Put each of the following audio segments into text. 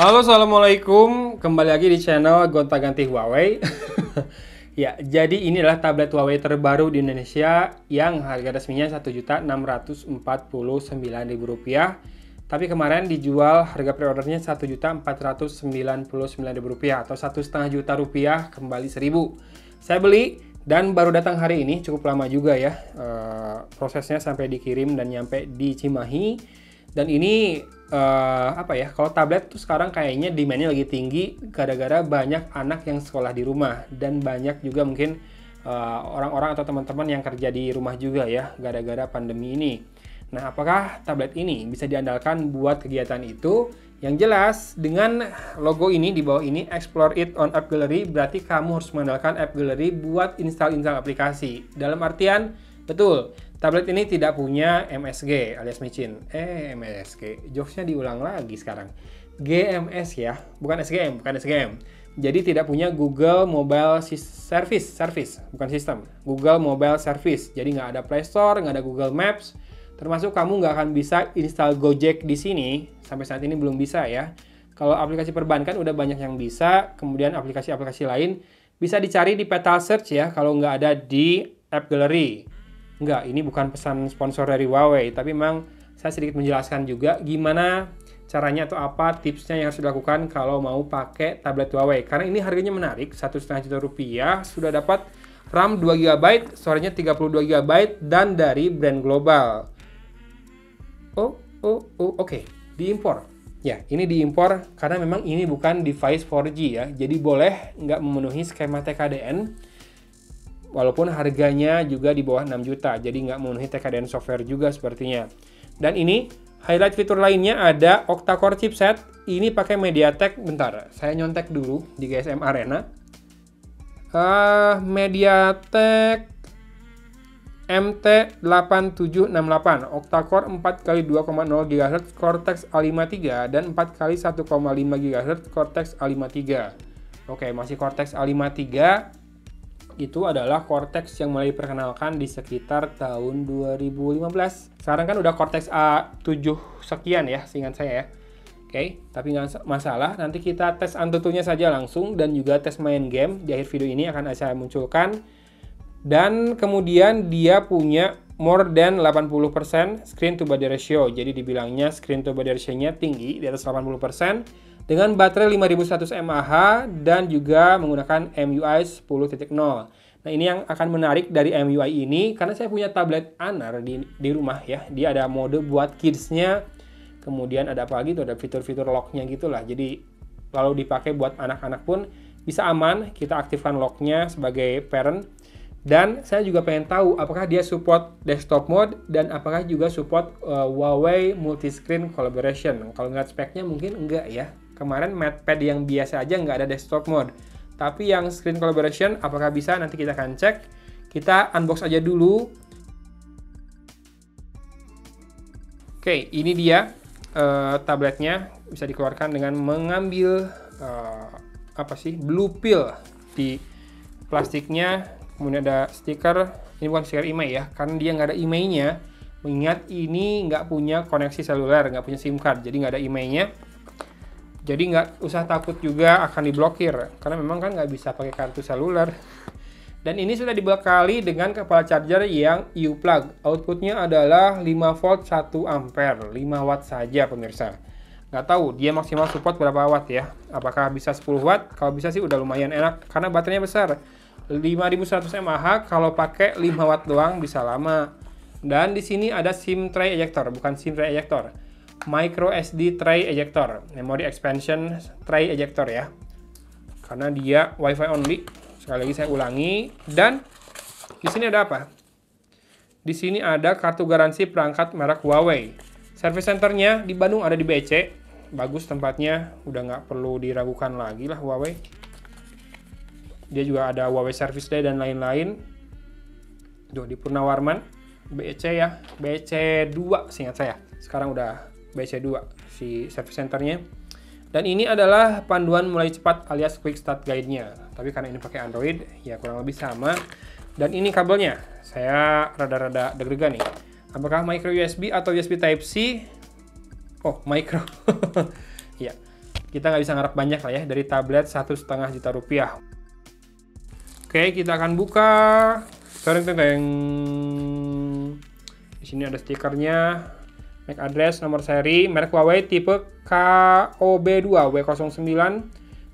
Halo, assalamualaikum. Kembali lagi di channel Gonta-Ganti Huawei. Ya, jadi ini adalah tablet Huawei terbaru di Indonesia yang harga resminya Rp1.649.000. Tapi kemarin dijual harga pre-ordernya Rp1.499.000 atau Rp1,5 juta kembali 1.000. Saya beli dan baru datang hari ini, cukup lama juga ya prosesnya sampai dikirim dan nyampe di Cimahi. Dan ini kalau tablet tuh sekarang kayaknya demand-nya lagi tinggi gara-gara banyak anak yang sekolah di rumah dan banyak juga mungkin orang-orang atau teman-teman yang kerja di rumah juga ya gara-gara pandemi ini. Nah, apakah tablet ini bisa diandalkan buat kegiatan itu? Yang jelas dengan logo ini di bawah ini, Explore It on App Gallery, berarti kamu harus mengandalkan App Gallery buat install aplikasi. Dalam artian, betul, tablet ini tidak punya MSG alias micin. MSG, jokesnya diulang lagi sekarang. GMS ya, bukan SGM. Jadi tidak punya Google Mobile Service, bukan sistem. Google Mobile Service. Jadi nggak ada Play Store, nggak ada Google Maps. Termasuk kamu nggak akan bisa install Gojek di sini. Sampai saat ini belum bisa ya. Kalau aplikasi perbankan udah banyak yang bisa. Kemudian aplikasi-aplikasi lain bisa dicari di Petal Search ya. Kalau nggak ada di App Gallery. Enggak, ini bukan pesan sponsor dari Huawei, tapi memang saya sedikit menjelaskan juga gimana caranya atau apa tipsnya yang harus dilakukan kalau mau pakai tablet Huawei. Karena ini harganya menarik, Rp1,5 juta, sudah dapat RAM 2GB, storage-nya 32GB, dan dari brand global. Oke, diimpor. Ya, ini diimpor karena memang ini bukan device 4G ya, jadi boleh nggak memenuhi skema TKDN. Walaupun harganya juga di bawah 6 juta, jadi nggak memenuhi TKDN software juga sepertinya. Dan ini, highlight fitur lainnya ada octa-core chipset. Ini pakai MediaTek, bentar, saya nyontek dulu di GSM Arena. MediaTek MT8768, octa-core 4x2,0 GHz Cortex A53 dan 4x1,5 GHz Cortex A53. Oke, masih Cortex A53. Itu adalah Cortex yang mulai diperkenalkan di sekitar tahun 2015. Sekarang kan udah Cortex A7 sekian ya, seingat saya ya. Oke, tapi nggak masalah. Nanti kita tes Antutunya saja langsung dan juga tes main game. Di akhir video ini akan saya munculkan. Dan kemudian dia punya more than 80% screen to body ratio. Jadi dibilangnya screen to body ratio-nya tinggi, di atas 80%. Dengan baterai 5100 mAh dan juga menggunakan MIUI 10.0. Nah, ini yang akan menarik dari MIUI ini karena saya punya tablet Anar di rumah ya. Dia ada mode buat kids-nya. Kemudian ada apa lagi tuh, ada fitur-fitur lock-nya gitulah. Jadi kalau dipakai buat anak-anak pun bisa aman. Kita aktifkan lock-nya sebagai parent. Dan saya juga pengen tahu apakah dia support desktop mode dan apakah juga support Huawei multi-screen collaboration. Kalau ngeliat speknya mungkin enggak ya. Kemarin MatePad yang biasa aja nggak ada desktop mode. Tapi yang screen collaboration apakah bisa, nanti kita akan cek. Kita unbox aja dulu. Oke, ini dia tabletnya. Bisa dikeluarkan dengan mengambil blue pill di plastiknya. Kemudian ada stiker. Ini bukan stiker IMEI ya, karena dia nggak ada IMEI-nya. Mengingat ini nggak punya koneksi seluler, nggak punya SIM card, jadi nggak ada IMEI-nya. Jadi nggak usah takut juga akan diblokir, karena memang kan nggak bisa pakai kartu seluler. Dan ini sudah dibekali dengan kepala charger yang U-plug. Outputnya adalah 5 volt 1 ampere, 5 watt saja pemirsa. Nggak tahu dia maksimal support berapa watt ya. Apakah bisa 10 watt? Kalau bisa sih udah lumayan enak, karena baterainya besar. 5100 mAh, kalau pakai 5 watt doang bisa lama. Dan di sini ada SIM tray ejector, bukan SIM tray ejector. Micro SD tray ejector, memory expansion tray ejector ya. Karena dia WiFi only. Sekali lagi saya ulangi. Dan di sini ada apa? Di sini ada kartu garansi perangkat merek Huawei. Service centernya di Bandung ada di BC. Bagus tempatnya, udah nggak perlu diragukan lagi lah Huawei. Dia juga ada Huawei Service Day dan lain-lain. Tuh di Purnawarman, BC ya, BC2 seingat saya. Sekarang udah BC2 si service centernya. Dan ini adalah panduan mulai cepat alias quick start guide-nya. Tapi karena ini pakai Android, ya kurang lebih sama. Dan ini kabelnya, saya rada-rada deg-degan nih. Apakah micro USB atau USB Type-C? Oh, micro. Ya. kita nggak bisa ngarep banyak lah ya dari tablet 1,5 juta rupiah. Oke, kita akan buka. Teng. Di sini ada stikernya, MAC address, nomor seri, merek Huawei tipe KOB2W09.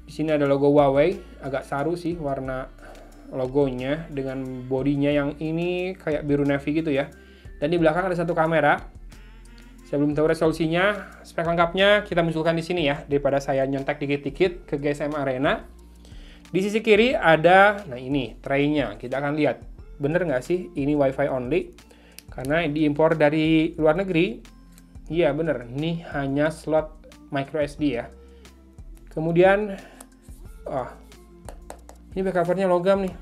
Di sini ada logo Huawei, agak saru sih warna logonya dengan bodinya yang ini kayak biru navy gitu ya. Dan di belakang ada satu kamera. Saya belum tahu resolusinya. Spek lengkapnya kita munculkan di sini ya, daripada saya nyontek dikit-dikit ke GSM Arena. Di sisi kiri ada, nah ini tray-nya. Kita akan lihat, bener nggak sih ini Wi-Fi only? Karena diimpor dari luar negeri. Iya bener, ini hanya slot micro SD ya. Kemudian, ini back covernya logam nih.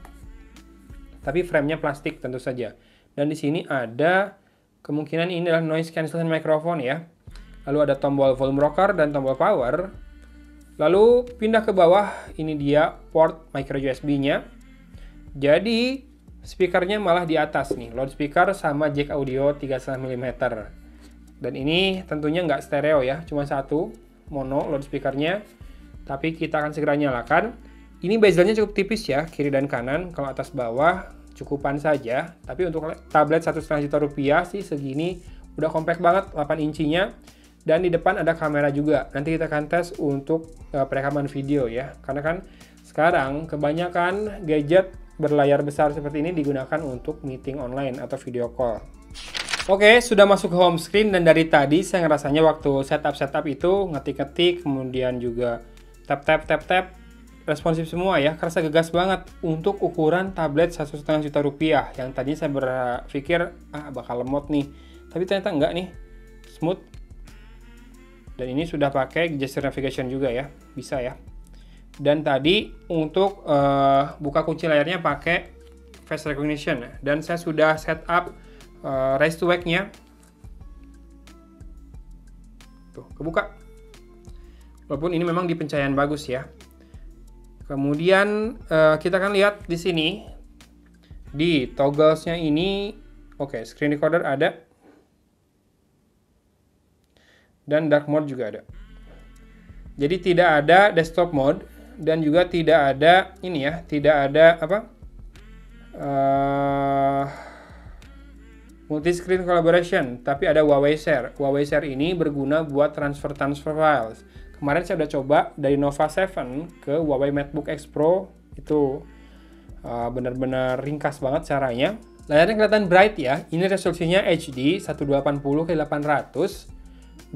Tapi frame-nya plastik tentu saja. Dan di sini ada kemungkinan ini adalah noise cancellation microphone ya. Lalu ada tombol volume rocker dan tombol power. Lalu pindah ke bawah, ini dia port micro USB-nya. Jadi speakernya malah di atas nih, loudspeaker sama jack audio 3,5 mm. Dan ini tentunya nggak stereo ya, cuma satu mono loudspeakernya. Tapi kita akan segera nyalakan. Ini bezelnya cukup tipis ya, kiri dan kanan. Kalau atas bawah cukupan saja, tapi untuk tablet 1,5 juta rupiah sih segini udah compact banget, 8 incinya, dan di depan ada kamera juga. Nanti kita akan tes untuk perekaman video ya, karena kan sekarang kebanyakan gadget berlayar besar seperti ini digunakan untuk meeting online atau video call. Oke, sudah masuk ke home screen, dan dari tadi saya ngerasanya waktu setup itu ngetik-ngetik, kemudian juga tap, responsif semua ya, kerasa gegas banget untuk ukuran tablet 1,5 juta rupiah. Yang tadinya saya berpikir bakal lemot nih, tapi ternyata enggak nih, smooth. Dan ini sudah pakai gesture navigation juga ya, bisa ya. Dan tadi untuk buka kunci layarnya pakai face recognition, dan saya sudah setup raise to wake-nya. Tuh, kebuka. Walaupun ini memang di pencahayaan bagus ya. Kemudian kita akan lihat di sini di togglesnya ini, oke, screen recorder ada, dan dark mode juga ada. Jadi tidak ada desktop mode, dan juga tidak ada ini ya, tidak ada multi screen collaboration, tapi ada Huawei Share. Huawei Share ini berguna buat transfer files. Kemarin saya udah coba dari Nova 7 ke Huawei MateBook X Pro, itu benar-benar ringkas banget caranya. Layarnya kelihatan bright ya, ini resolusinya HD 1280x800,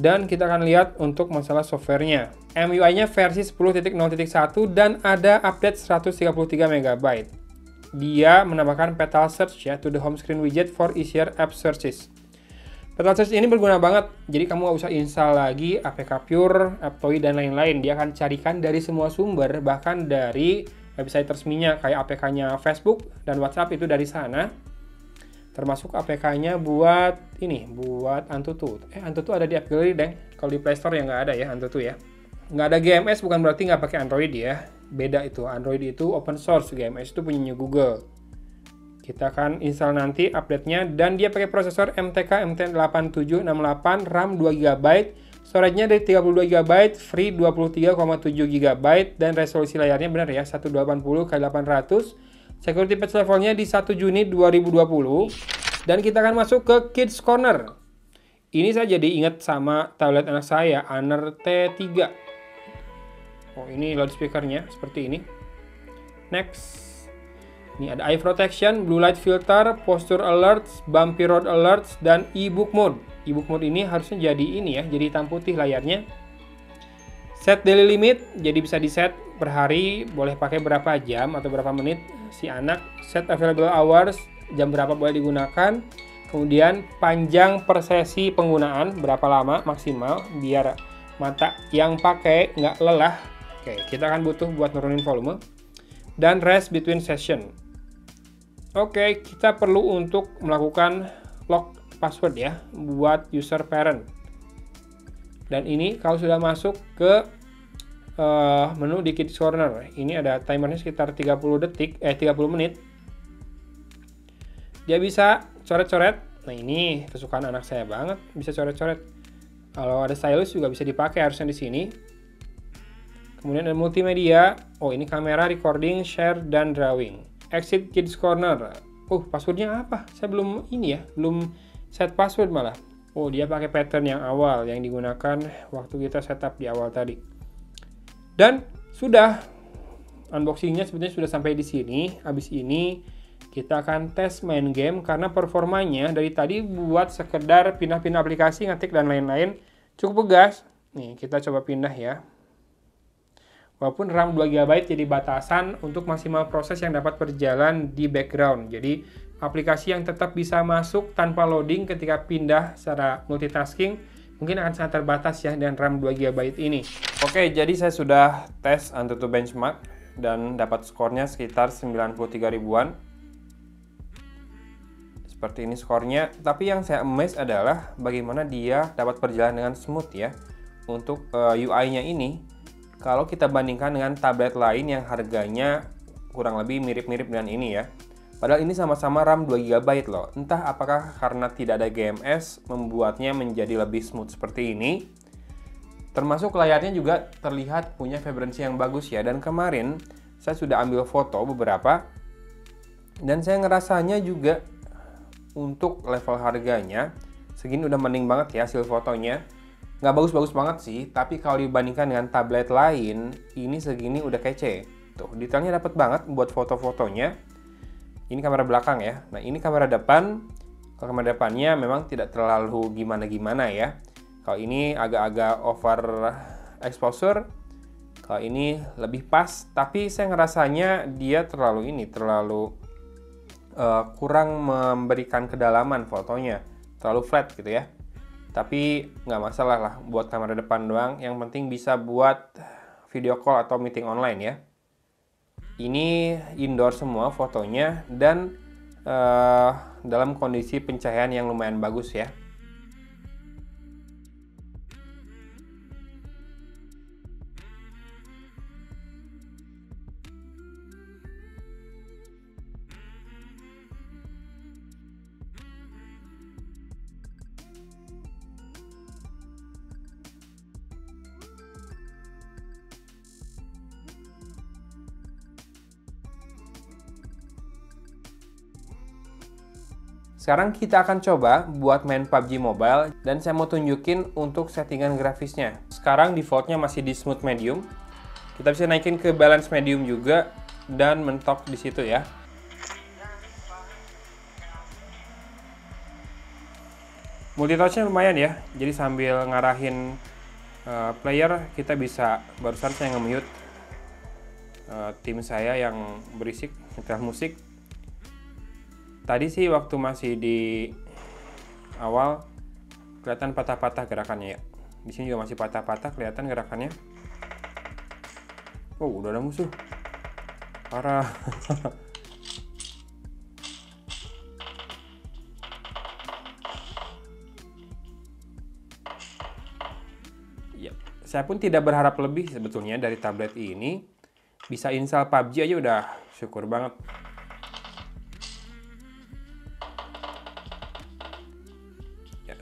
dan kita akan lihat untuk masalah softwarenya. MUI-nya versi 10.0.1 dan ada update 133 MB. Dia menambahkan Petal Search ya to the home screen widget for easier app searches. Petal Search ini berguna banget, jadi kamu nggak usah install lagi APK Pure, Aptoide, dan lain-lain. Dia akan carikan dari semua sumber, bahkan dari website resminya kayak APK-nya Facebook dan WhatsApp itu dari sana. Termasuk APK-nya buat ini, buat Antutu. Antutu ada di App Gallery, deng. Kalau di Play Store ya nggak ada ya Antutu ya. Nggak ada GMS bukan berarti nggak pakai Android ya. Beda itu, Android itu open source, GMS itu punyanya Google. Kita akan install nanti update-nya, dan dia pakai prosesor MTK MT8768, RAM 2GB, storage-nya dari 32GB, free 23,7GB, dan resolusi layarnya benar ya, 1280x800. Security patch levelnya di 1 Juni 2020. Dan kita akan masuk ke Kids Corner. Ini saya jadi ingat sama tablet anak saya, Honor T3. Oh, ini loudspeaker-nya seperti ini. Next. Ini ada eye protection, blue light filter, posture alerts, bumpy road alerts, dan e-book mode. E-book mode ini harusnya jadi ini ya, jadi hitam putih layarnya. Set daily limit, jadi bisa di set per hari, boleh pakai berapa jam atau berapa menit si anak. Set available hours, jam berapa boleh digunakan. Kemudian panjang per sesi penggunaan, berapa lama maksimal, biar mata yang pakai nggak lelah. Oke, kita akan butuh buat nurunin volume. Dan rest between session. Oke, kita perlu untuk melakukan lock password ya, buat user parent. Dan ini kalau sudah masuk ke menu di Kids Corner, ini ada timernya sekitar 30 menit. Dia bisa coret-coret. Nah, ini kesukaan anak saya banget, bisa coret-coret. Kalau ada stylus juga bisa dipakai harusnya di sini. Kemudian ada multimedia. Oh, ini kamera, recording, share, dan drawing. Exit Kids Corner. Passwordnya apa? Saya belum belum set password malah. Oh, dia pakai pattern yang awal yang digunakan waktu kita setup di awal tadi. Dan sudah unboxingnya sebenarnya sudah sampai di sini. Habis ini kita akan tes main game karena performanya dari tadi buat sekedar pindah-pindah aplikasi, ngetik dan lain-lain cukup pegas. Nih, kita coba pindah ya. Walaupun RAM 2 GB jadi batasan untuk maksimal proses yang dapat berjalan di background. Jadi aplikasi yang tetap bisa masuk tanpa loading ketika pindah secara multitasking mungkin akan sangat terbatas ya dengan RAM 2 GB ini. Oke, jadi saya sudah tes AnTuTu benchmark dan dapat skornya sekitar 93 ribuan. Seperti ini skornya, tapi yang saya amazed adalah bagaimana dia dapat berjalan dengan smooth ya. Untuk UI-nya ini, kalau kita bandingkan dengan tablet lain yang harganya kurang lebih mirip-mirip dengan ini ya. Padahal ini sama-sama RAM 2 GB loh. Entah apakah karena tidak ada GMS membuatnya menjadi lebih smooth seperti ini. Termasuk layarnya juga terlihat punya vibransi yang bagus ya. Dan kemarin saya sudah ambil foto beberapa. Dan saya ngerasanya juga untuk level harganya segini udah mending banget ya hasil fotonya. Nggak bagus-bagus banget sih, tapi kalau dibandingkan dengan tablet lain, ini segini udah kece. Tuh, detailnya dapat banget buat foto-fotonya. Ini kamera belakang ya. Nah, ini kamera depan. Kalau kamera depannya memang tidak terlalu gimana-gimana ya. Kalau ini agak-agak over exposure. Kalau ini lebih pas, tapi saya ngerasanya dia terlalu kurang memberikan kedalaman fotonya, terlalu flat gitu ya. Tapi nggak masalah lah buat kamera depan doang, yang penting bisa buat video call atau meeting online ya. Ini indoor semua fotonya dan dalam kondisi pencahayaan yang lumayan bagus ya. Sekarang kita akan coba buat main PUBG Mobile dan saya mau tunjukin untuk settingan grafisnya. Sekarang defaultnya masih di smooth medium. Kita bisa naikin ke balance medium juga dan mentok di situ ya. Multitouch-nya lumayan ya. Jadi sambil ngarahin player kita bisa, barusan saya nge-mute tim saya yang berisik nyetel musik. Tadi sih waktu masih di awal kelihatan patah-patah gerakannya ya. Di sini juga masih patah-patah kelihatan gerakannya. Oh, udah ada musuh. Parah. Ya, saya pun tidak berharap lebih sebetulnya dari tablet ini. Bisa install PUBG aja udah syukur banget.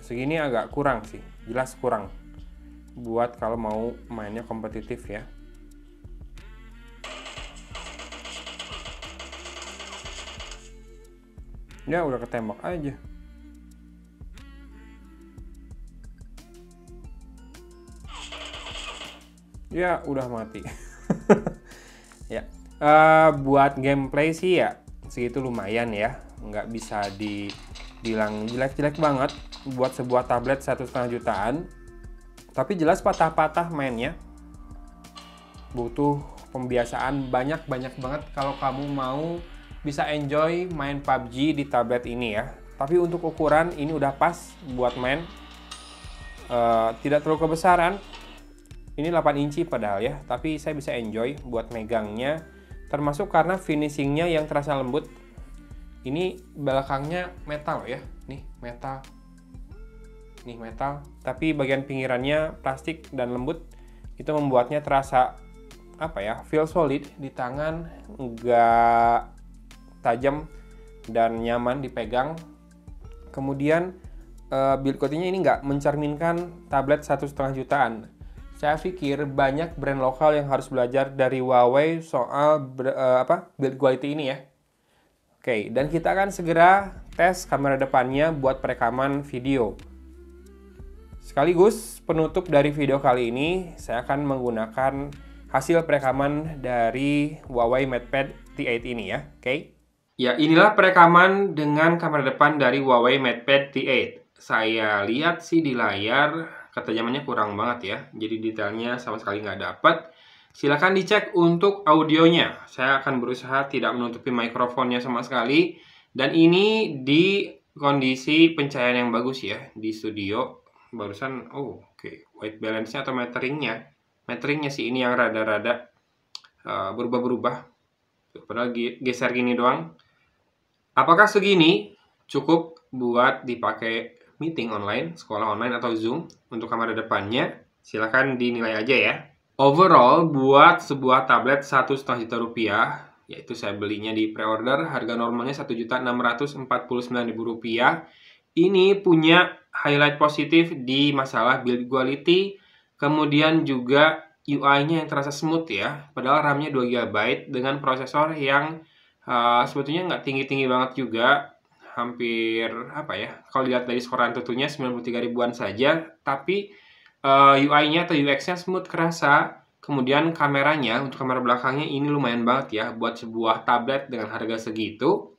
Segini agak kurang sih, jelas kurang buat kalau mau mainnya kompetitif ya. Ya udah ketembak aja. Ya udah mati. Ya, buat gameplay sih ya segitu lumayan ya, nggak bisa dibilang jelek-jelek banget buat sebuah tablet 1,5 jutaan. Tapi jelas patah-patah mainnya, butuh pembiasaan banyak banget kalau kamu mau bisa enjoy main PUBG di tablet ini ya. Tapi untuk ukuran ini udah pas buat main, tidak terlalu kebesaran. Ini 8 inci padahal ya, tapi saya bisa enjoy buat megangnya, termasuk karena finishingnya yang terasa lembut. Ini belakangnya metal ya, nih metal. Nih metal, tapi bagian pinggirannya plastik dan lembut. Itu membuatnya terasa apa ya, feel solid di tangan, enggak tajam dan nyaman dipegang. Kemudian build quality-nya ini nggak mencerminkan tablet 1,5 jutaan. saya pikir banyak brand lokal yang harus belajar dari Huawei soal build quality ini ya. Oke, dan kita akan segera tes kamera depannya buat perekaman video. Sekaligus penutup dari video kali ini, saya akan menggunakan hasil perekaman dari Huawei MatePad T8 ini ya. Oke. Ya, inilah perekaman dengan kamera depan dari Huawei MatePad T8. Saya lihat sih di layar, ketajamannya kurang banget ya. Jadi detailnya sama sekali nggak dapat. Silahkan dicek untuk audionya. Saya akan berusaha tidak menutupi mikrofonnya sama sekali. Dan ini di kondisi pencahayaan yang bagus ya. Di studio, barusan, oke. White balance-nya atau metering-nya. Metering-nya sih ini yang rada-rada berubah-berubah. Padahal geser gini doang. Apakah segini cukup buat dipakai meeting online, sekolah online, atau Zoom untuk kamera depannya? Silahkan dinilai aja ya. Overall, buat sebuah tablet 1,5 juta rupiah, yaitu saya belinya di pre-order, harga normalnya Rp1.649.000. Ini punya highlight positif di masalah build quality, kemudian juga UI-nya yang terasa smooth ya, padahal RAM-nya 2 GB dengan prosesor yang sebetulnya nggak tinggi-tinggi banget juga, hampir kalau dilihat dari skor AnTuTu-nya 93 ribuan saja, tapi UI-nya atau UX-nya smooth, kerasa. Kemudian kameranya, untuk kamera belakangnya ini lumayan banget ya buat sebuah tablet dengan harga segitu.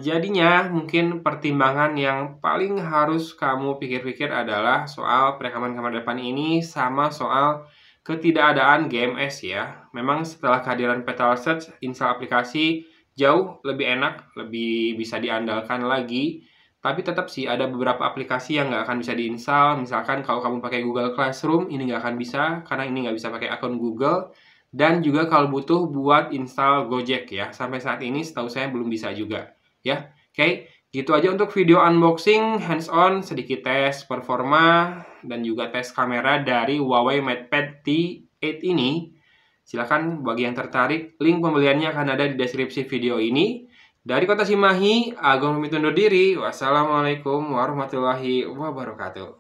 Jadinya mungkin pertimbangan yang paling harus kamu pikir-pikir adalah soal perekaman kamera depan ini sama soal ketidakadaan GMS ya. Memang setelah kehadiran Petal Search, install aplikasi jauh lebih enak, lebih bisa diandalkan lagi. Tapi tetap sih ada beberapa aplikasi yang nggak akan bisa diinstal. Misalkan kalau kamu pakai Google Classroom, ini nggak akan bisa karena ini nggak bisa pakai akun Google. Dan juga kalau butuh buat install Gojek ya. Sampai saat ini setahu saya belum bisa juga ya. Oke. Gitu aja untuk video unboxing, hands-on, sedikit tes performa, dan juga tes kamera dari Huawei MatePad T8 ini. Silahkan bagi yang tertarik, link pembeliannya akan ada di deskripsi video ini. Dari Kota Cimahi, Agung pamit undur diri. Wassalamualaikum warahmatullahi wabarakatuh.